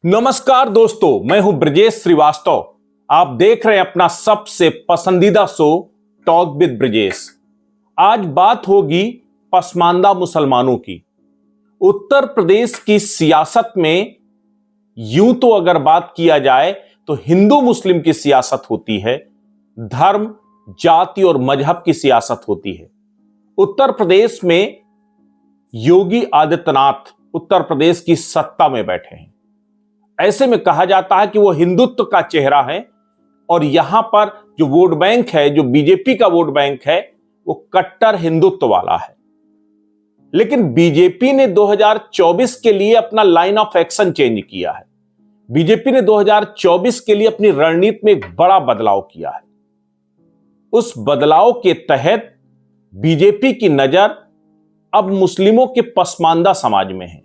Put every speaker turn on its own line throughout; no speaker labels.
नमस्कार दोस्तों, मैं हूं ब्रजेश श्रीवास्तव। आप देख रहे हैं अपना सबसे पसंदीदा शो टॉक विद ब्रजेश। आज बात होगी पसमानदा मुसलमानों की। उत्तर प्रदेश की सियासत में यूं तो अगर बात किया जाए तो हिंदू मुस्लिम की सियासत होती है, धर्म, जाति और मजहब की सियासत होती है। उत्तर प्रदेश में योगी आदित्यनाथ उत्तर प्रदेश की सत्ता में बैठे हैं। ऐसे में कहा जाता है कि वो हिंदुत्व का चेहरा है और यहां पर जो वोट बैंक है, जो बीजेपी का वोट बैंक है, वो कट्टर हिंदुत्व वाला है। लेकिन बीजेपी ने 2024 के लिए अपना लाइन ऑफ एक्शन चेंज किया है। बीजेपी ने 2024 के लिए अपनी रणनीति में एक बड़ा बदलाव किया है। उस बदलाव के तहत बीजेपी की नजर अब मुस्लिमों के पसमानदा समाज में है।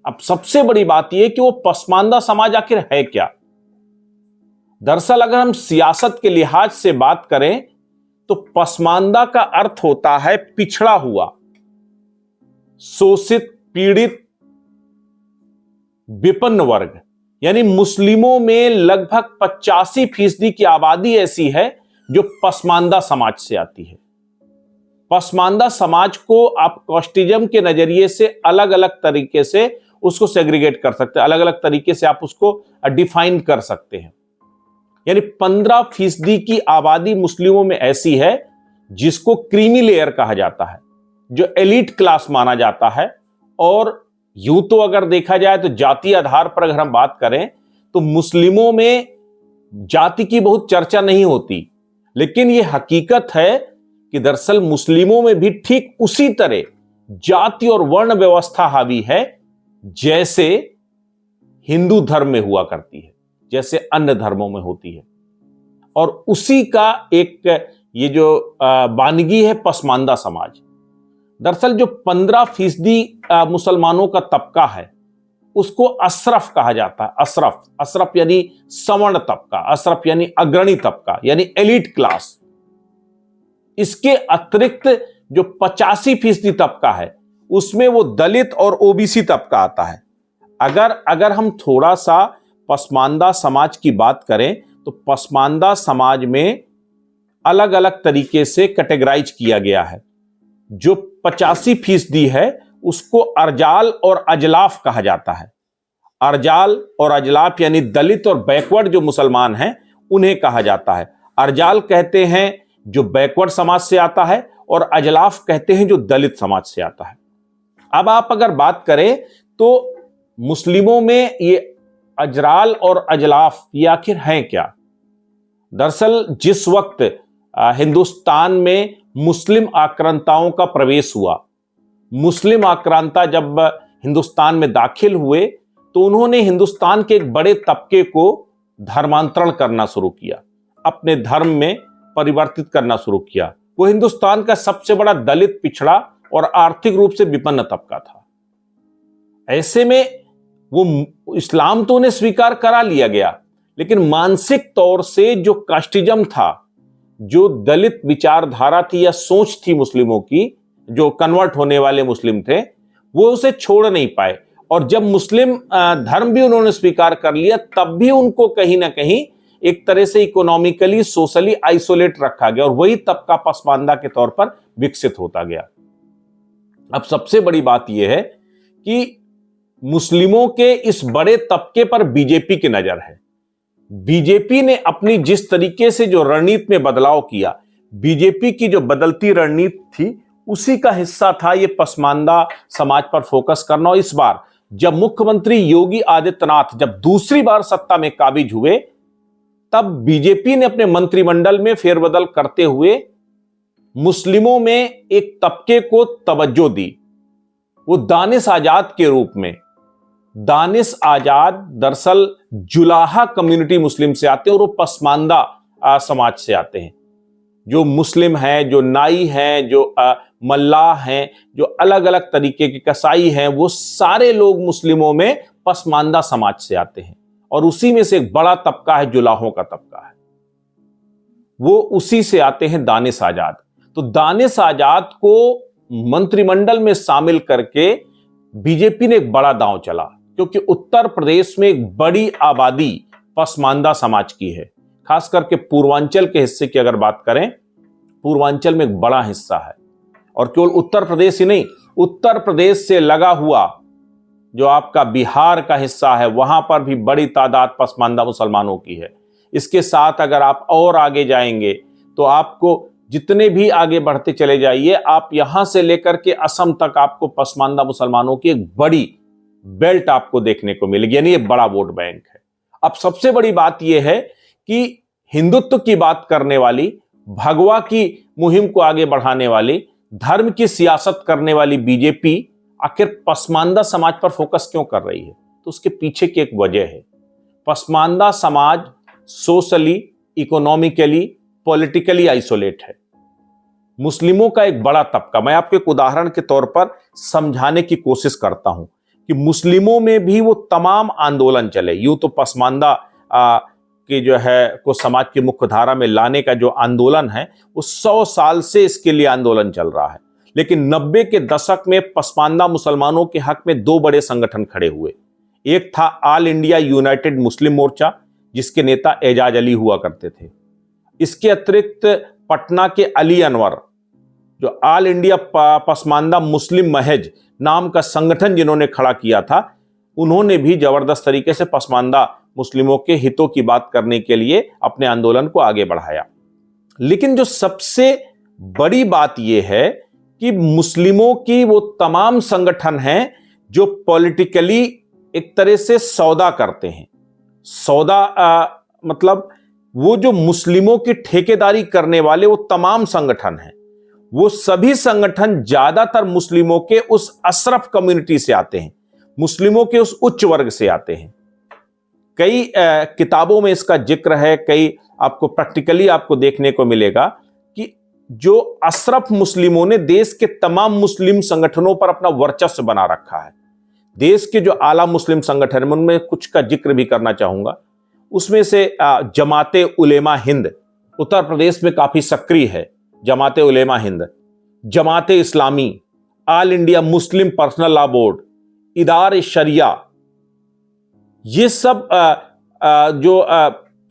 अब सबसे बड़ी बात यह कि वो पसमानदा समाज आखिर है क्या। दरअसल अगर हम सियासत के लिहाज से बात करें तो पसमानदा का अर्थ होता है पिछड़ा हुआ, शोषित, पीड़ित, विपन्न वर्ग। यानी मुस्लिमों में लगभग 85% की आबादी ऐसी है जो पसमानदा समाज से आती है। पसमानदा समाज को आप कास्टिज्म के नजरिए से अलग अलग तरीके से उसको सेग्रीगेट कर सकते हैं, अलग अलग तरीके से आप उसको डिफाइन कर सकते हैं। यानी 15% की आबादी मुस्लिमों में ऐसी है जिसको क्रीमी लेयर कहा जाता है, जो एलीट क्लास माना जाता है। और यूं तो अगर देखा जाए तो जाति आधार पर अगर हम बात करें तो मुस्लिमों में जाति की बहुत चर्चा नहीं होती, लेकिन यह हकीकत है कि दरअसल मुस्लिमों में भी ठीक उसी तरह जाति और वर्ण व्यवस्था हावी है जैसे हिंदू धर्म में हुआ करती है, जैसे अन्य धर्मों में होती है। और उसी का एक ये जो वानगी है पसमानदा समाज। दरअसल जो 15% मुसलमानों का तबका है उसको अशरफ कहा जाता है। अशरफ, अशरफ यानी सवर्ण तबका, अशरफ यानी अग्रणी तबका, यानी एलिट क्लास। इसके अतिरिक्त जो 85% तबका है उसमें वो दलित और ओबीसी तबका आता है। अगर हम थोड़ा सा पसमानदा समाज की बात करें तो पसमानदा समाज में अलग अलग तरीके से कैटेगराइज किया गया है। जो 85% है उसको अर्जाल और अजलाफ कहा जाता है। अर्जाल और अजलाफ यानी दलित और बैकवर्ड जो मुसलमान हैं उन्हें कहा जाता है। अर्जाल कहते हैं जो बैकवर्ड समाज से आता है और अजलाफ कहते हैं जो दलित समाज से आता है। अब आप अगर बात करें तो मुस्लिमों में ये अजराल और अजलाफ ये आखिर हैं क्या। दरअसल जिस वक्त हिंदुस्तान में मुस्लिम आक्रांताओं का प्रवेश हुआ, मुस्लिम आक्रांता जब हिंदुस्तान में दाखिल हुए तो उन्होंने हिंदुस्तान के एक बड़े तबके को धर्मांतरण करना शुरू किया, अपने धर्म में परिवर्तित करना शुरू किया। वो हिंदुस्तान का सबसे बड़ा दलित, पिछड़ा और आर्थिक रूप से विपन्न तबका था। ऐसे में वो इस्लाम तो उन्हें स्वीकार करा लिया गया, लेकिन मानसिक तौर से जो कास्टिज्म था, जो दलित विचारधारा थी या सोच थी मुस्लिमों की, जो कन्वर्ट होने वाले मुस्लिम थे, वो उसे छोड़ नहीं पाए। और जब मुस्लिम धर्म भी उन्होंने स्वीकार कर लिया तब भी उनको कहीं ना कहीं एक तरह से इकोनॉमिकली, सोशली आइसोलेट रखा गया और वही तबका पसमानदा के तौर पर विकसित होता गया। अब सबसे बड़ी बात यह है कि मुस्लिमों के इस बड़े तबके पर बीजेपी की नजर है। बीजेपी ने अपनी जिस तरीके से जो रणनीति में बदलाव किया, बीजेपी की जो बदलती रणनीति थी उसी का हिस्सा था ये पसमानदा समाज पर फोकस करना। और इस बार जब मुख्यमंत्री योगी आदित्यनाथ जब दूसरी बार सत्ता में काबिज हुए तब बीजेपी ने अपने मंत्रिमंडल में फेरबदल करते हुए मुस्लिमों में एक तबके को तवज्जो दी, वो दानिश आजाद के रूप में। दानिश आजाद दरअसल जुलाहा कम्युनिटी मुस्लिम से आते हैं और वो पसमानदा समाज से आते हैं। जो मुस्लिम हैं, जो नाई हैं, जो मल्लाह हैं, जो अलग अलग तरीके के कसाई हैं, वो सारे लोग मुस्लिमों में पसमानदा समाज से आते हैं। और उसी में से एक बड़ा तबका है, जुलाहों का तबका है, वो उसी से आते हैं दानिश आजाद। तो दानिश आजाद को मंत्रिमंडल में शामिल करके बीजेपी ने एक बड़ा दांव चला, क्योंकि उत्तर प्रदेश में एक बड़ी आबादी पसमानदा समाज की है। खास करके पूर्वांचल के हिस्से की अगर बात करें, पूर्वांचल में एक बड़ा हिस्सा है। और केवल उत्तर प्रदेश ही नहीं, उत्तर प्रदेश से लगा हुआ जो आपका बिहार का हिस्सा है, वहां पर भी बड़ी तादाद पसमानदा मुसलमानों की है। इसके साथ अगर आप और आगे जाएंगे तो आपको जितने भी आगे बढ़ते चले जाइए, आप यहां से लेकर के असम तक आपको पसमानदा मुसलमानों की एक बड़ी बेल्ट आपको देखने को मिलेगी, यानी ये बड़ा वोट बैंक है। अब सबसे बड़ी बात यह है कि हिंदुत्व की बात करने वाली, भगवा की मुहिम को आगे बढ़ाने वाली, धर्म की सियासत करने वाली बीजेपी आखिर पसमानदा समाज पर फोकस क्यों कर रही है? तो उसके पीछे की एक वजह है। पसमानदा समाज सोशली, इकोनॉमिकली, पॉलिटिकली आइसोलेट है। मुस्लिमों का एक बड़ा तबका, मैं आपको एक उदाहरण के तौर पर समझाने की कोशिश करता हूं कि मुस्लिमों में भी वो तमाम आंदोलन चले। यूं तो पसमानदा कि जो है को समाज की मुख्य धारा में लाने का जो आंदोलन है वो 100 साल से इसके लिए आंदोलन चल रहा है। लेकिन 90 के दशक में पसमानदा मुसलमानों के हक में दो बड़े संगठन खड़े हुए। एक था ऑल इंडिया यूनाइटेड मुस्लिम मोर्चा, जिसके नेता एजाज अली हुआ करते थे। इसके अतिरिक्त पटना के अली अनवर, जो ऑल इंडिया पसमानदा मुस्लिम महज नाम का संगठन जिन्होंने खड़ा किया था, उन्होंने भी जबरदस्त तरीके से पसमानदा मुस्लिमों के हितों की बात करने के लिए अपने आंदोलन को आगे बढ़ाया। लेकिन जो सबसे बड़ी बात यह है कि मुस्लिमों की वो तमाम संगठन हैं जो पॉलिटिकली एक तरह से सौदा करते हैं। सौदा मतलब वो जो मुस्लिमों की ठेकेदारी करने वाले वो तमाम संगठन हैं, वो सभी संगठन ज्यादातर मुस्लिमों के उस अशरफ कम्युनिटी से आते हैं, मुस्लिमों के उस उच्च वर्ग से आते हैं। कई किताबों में इसका जिक्र है, कई आपको प्रैक्टिकली आपको देखने को मिलेगा कि जो अशरफ मुस्लिमों ने देश के तमाम मुस्लिम संगठनों पर अपना वर्चस्व बना रखा है। देश के जो आला मुस्लिम संगठन है उनमें कुछ का जिक्र भी करना चाहूंगा। उसमें से जमाते उलेमा हिंद उत्तर प्रदेश में काफी सक्रिय है। जमाते Ulema Hind, Jamaat Islami, all India Muslim personal law board, Idara Sharia, ये सब जो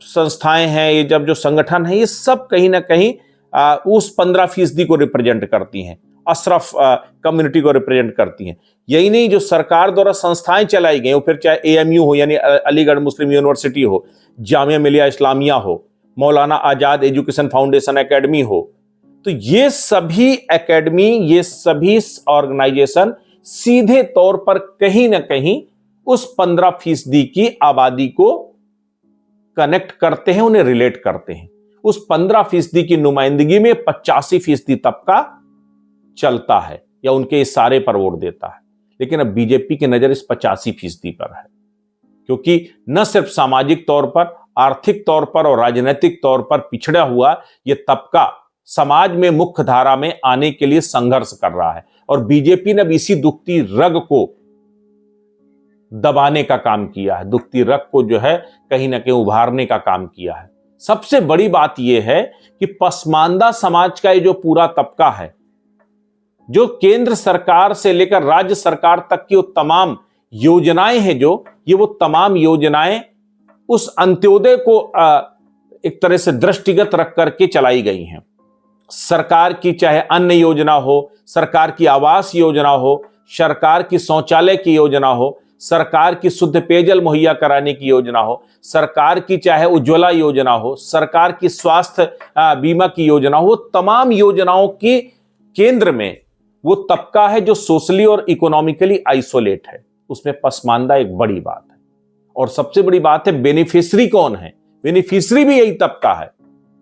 संस्थाएं हैं, ये जब जो संगठन है, ये सब कहीं ना कहीं उस 15% को रिप्रेजेंट करती हैं, अशरफ कम्युनिटी को रिप्रेजेंट करती हैं। यही नहीं, जो सरकार द्वारा संस्थाएं चलाई गई, फिर चाहे एएमयू हो यानी अलीगढ़ मुस्लिम यूनिवर्सिटी हो, जामिया मिलिया इस्लामिया हो, Maulana Azad education foundation academy हो, तो ये सभी एकेडमी, ये सभी ऑर्गेनाइजेशन सीधे तौर पर कहीं ना कहीं उस 15% की आबादी को कनेक्ट करते हैं, उन्हें रिलेट करते हैं। उस 15% की नुमाइंदगी में 85% तबका चलता है या उनके इशारे पर वोट देता है। लेकिन अब बीजेपी की नजर इस 85% पर है, क्योंकि न सिर्फ सामाजिक तौर पर, आर्थिक तौर पर और राजनीतिक तौर पर पिछड़ा हुआ यह तबका समाज में मुख्य धारा में आने के लिए संघर्ष कर रहा है। और बीजेपी ने अब इसी दुखती रग को दबाने का काम किया है, दुखती रग को जो है कहीं ना कहीं उभारने का काम किया है। सबसे बड़ी बात यह है कि पसमानदा समाज का ये जो पूरा तबका है, जो केंद्र सरकार से लेकर राज्य सरकार तक की वो तमाम योजनाएं हैं, जो ये वो तमाम योजनाएं उस अंत्योदय को एक तरह से दृष्टिगत रख करके चलाई गई हैं। सरकार की चाहे अन्न योजना हो, सरकार की आवास योजना हो, सरकार की शौचालय की योजना हो, सरकार की शुद्ध पेयजल मुहैया कराने की योजना हो, सरकार की चाहे उज्ज्वला योजना हो, सरकार की स्वास्थ्य बीमा की योजना हो, तमाम योजनाओं की केंद्र में वो तबका है जो सोशली और इकोनॉमिकली आइसोलेट है। उसमें पसमानदा एक बड़ी बात है। और सबसे बड़ी बात है, बेनिफिशियरी कौन है? बेनिफिशियरी भी यही तबका है।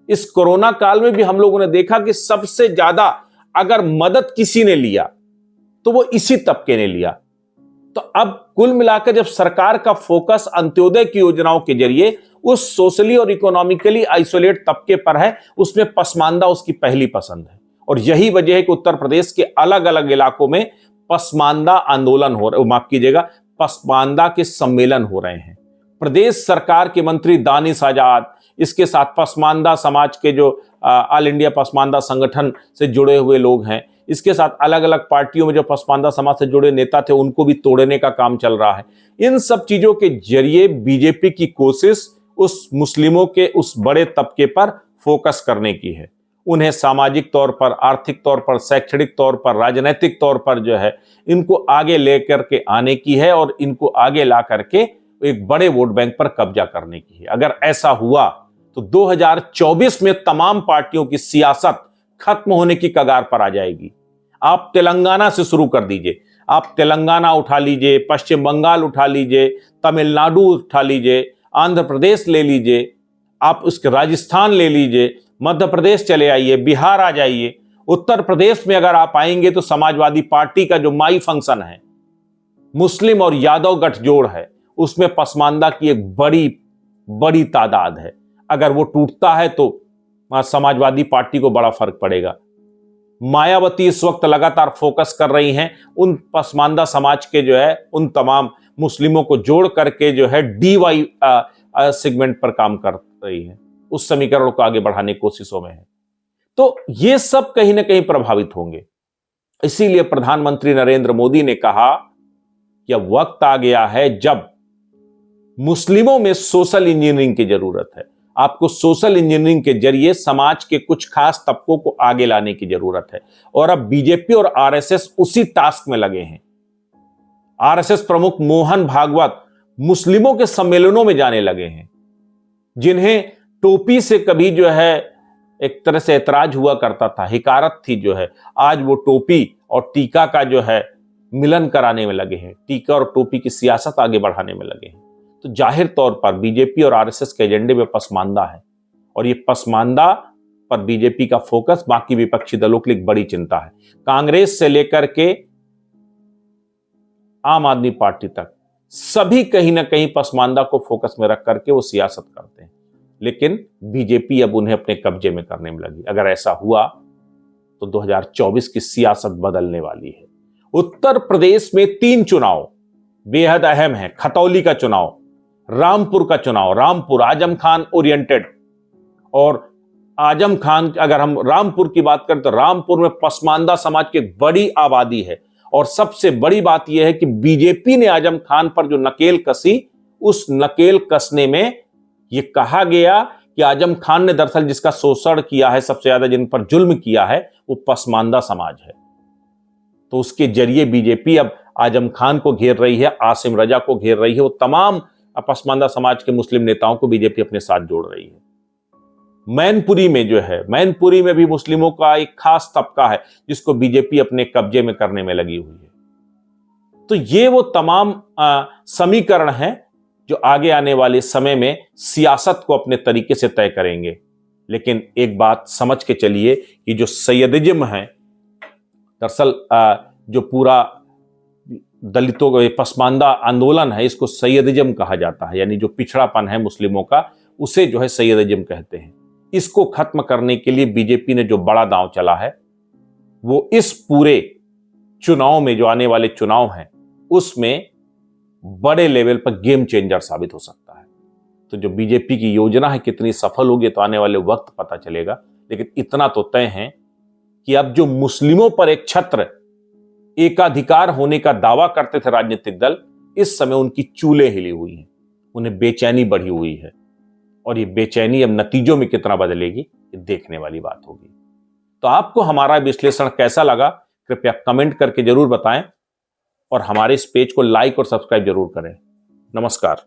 इस कोरोना काल में भी हम लोगों ने देखा कि सबसे ज्यादा अगर मदद किसी ने लिया तो वो इसी तबके ने लिया। तो अब कुल मिलाकर जब सरकार का फोकस अंत्योदय की योजनाओं के जरिए उस सोशली और इकोनॉमिकली आइसोलेट तबके पर है, उसमें पसमानदा उसकी पहली पसंद है। और यही वजह है कि उत्तर प्रदेश के अलग अलग इलाकों में पसमानदा आंदोलन हो रहे, माफ कीजिएगा, पसमानदा के सम्मेलन हो रहे हैं। प्रदेश सरकार के मंत्री दानिश आजाद, इसके साथ पसमानदा समाज के जो ऑल इंडिया पसमानदा संगठन से जुड़े हुए लोग हैं, इसके साथ अलग अलग पार्टियों में जो पसमानदा समाज से जुड़े नेता थे उनको भी तोड़ने का काम चल रहा है। इन सब चीजों के जरिए बीजेपी की कोशिश उस मुस्लिमों के उस बड़े तबके पर फोकस करने की है, उन्हें सामाजिक तौर पर, आर्थिक तौर पर, शैक्षणिक तौर पर, राजनीतिक तौर पर जो है इनको आगे लेकर के आने की है और इनको आगे ला करके एक बड़े वोट बैंक पर कब्जा करने की है। अगर ऐसा हुआ तो 2024 में तमाम पार्टियों की सियासत खत्म होने की कगार पर आ जाएगी। आप तेलंगाना से शुरू कर दीजिए, आप तेलंगाना उठा लीजिए, पश्चिम बंगाल उठा लीजिए, तमिलनाडु उठा लीजिए, आंध्र प्रदेश ले लीजिए, आप उसके राजस्थान ले लीजिए, मध्य प्रदेश चले आइए, बिहार आ जाइए, उत्तर प्रदेश में अगर आप आएंगे तो समाजवादी पार्टी का जो माई फंक्शन है, मुस्लिम और यादव गठजोड़ है, उसमें पसमानदा की एक बड़ी बड़ी तादाद है। अगर वो टूटता है तो समाजवादी पार्टी को बड़ा फर्क पड़ेगा। मायावती इस वक्त लगातार फोकस कर रही हैं उन पसमानदा समाज के जो है उन तमाम मुस्लिमों को जोड़ करके जो है DY सेगमेंट पर काम कर रही है, उस समीकरण को आगे बढ़ाने की कोशिशों में है। तो ये सब कहीं ना कहीं प्रभावित होंगे। इसीलिए प्रधानमंत्री नरेंद्र मोदी ने कहा कि अब वक्त आ गया है जब मुस्लिमों में सोशल इंजीनियरिंग की जरूरत है। आपको सोशल इंजीनियरिंग के जरिए समाज के कुछ खास तबकों को आगे लाने की जरूरत है और अब बीजेपी और RSS उसी टास्क में लगे हैं। RSS प्रमुख मोहन भागवत मुस्लिमों के सम्मेलनों में जाने लगे हैं, जिन्हें टोपी से कभी जो है एक तरह से ऐतराज हुआ करता था, हिकारत थी जो है, आज वो टोपी और टीका का जो है मिलन कराने में लगे हैं, टीका और टोपी की सियासत आगे बढ़ाने में लगे हैं। तो जाहिर तौर पर बीजेपी और RSS के एजेंडे में पसमानदा है और ये पसमानदा पर बीजेपी का फोकस बाकी विपक्षी दलों के लिए एक बड़ी चिंता है। कांग्रेस से लेकर के आम आदमी पार्टी तक सभी कहीं ना कहीं पसमानदा को फोकस में रख करके वो सियासत करते हैं, लेकिन बीजेपी अब उन्हें अपने कब्जे में करने में लगी। अगर ऐसा हुआ तो 2024 की सियासत बदलने वाली है। उत्तर प्रदेश में 3 चुनाव बेहद अहम है। खतौली का चुनाव, रामपुर का चुनाव, रामपुर आजम खान ओरिएंटेड, और आजम खान, अगर हम रामपुर की बात करें तो रामपुर में पसमानदा समाज की एक बड़ी आबादी है और सबसे बड़ी बात यह है कि बीजेपी ने आजम खान पर जो नकेल कसी, उस नकेल कसने में यह कहा गया कि आजम खान ने दरअसल जिसका शोषण किया है, सबसे ज्यादा जिन पर जुल्म किया है, वो पसमानदा समाज है। तो उसके जरिए बीजेपी अब आजम खान को घेर रही है, आसिम रजा को घेर रही है, वो तमाम पसमानदा समाज के मुस्लिम नेताओं को बीजेपी अपने साथ जोड़ रही है। मैनपुरी में जो है, मैनपुरी में भी मुस्लिमों का एक खास तबका है जिसको बीजेपी अपने कब्जे में करने में लगी हुई है। तो ये वो तमाम समीकरण हैं जो आगे आने वाले समय में सियासत को अपने तरीके से तय करेंगे। लेकिन एक बात समझ के चलिए कि जो सैयदिज्म है, दरअसल जो पूरा दलितों का पसमानदा आंदोलन है, इसको सैयदिज्म कहा जाता है, यानी जो पिछड़ापन है मुस्लिमों का, उसे जो है सैयदिज्म कहते हैं। इसको खत्म करने के लिए बीजेपी ने जो बड़ा दांव चला है, वो इस पूरे चुनाव में, जो आने वाले चुनाव हैं, उसमें बड़े लेवल पर गेम चेंजर साबित हो सकता है। तो जो बीजेपी की योजना है कितनी सफल होगी तो आने वाले वक्त पता चलेगा। लेकिन इतना तो तय है कि अब जो मुस्लिमों पर एक छत्र, एकाधिकार होने का दावा करते थे राजनीतिक दल, इस समय उनकी चूलें हिली हुई हैं, उन्हें बेचैनी बढ़ी हुई है। और ये बेचैनी अब नतीजों में कितना बदलेगी, ये देखने वाली बात होगी। तो आपको हमारा विश्लेषण कैसा लगा, कृपया कमेंट करके जरूर बताएं और हमारे इस पेज को लाइक और सब्सक्राइब जरूर करें। नमस्कार।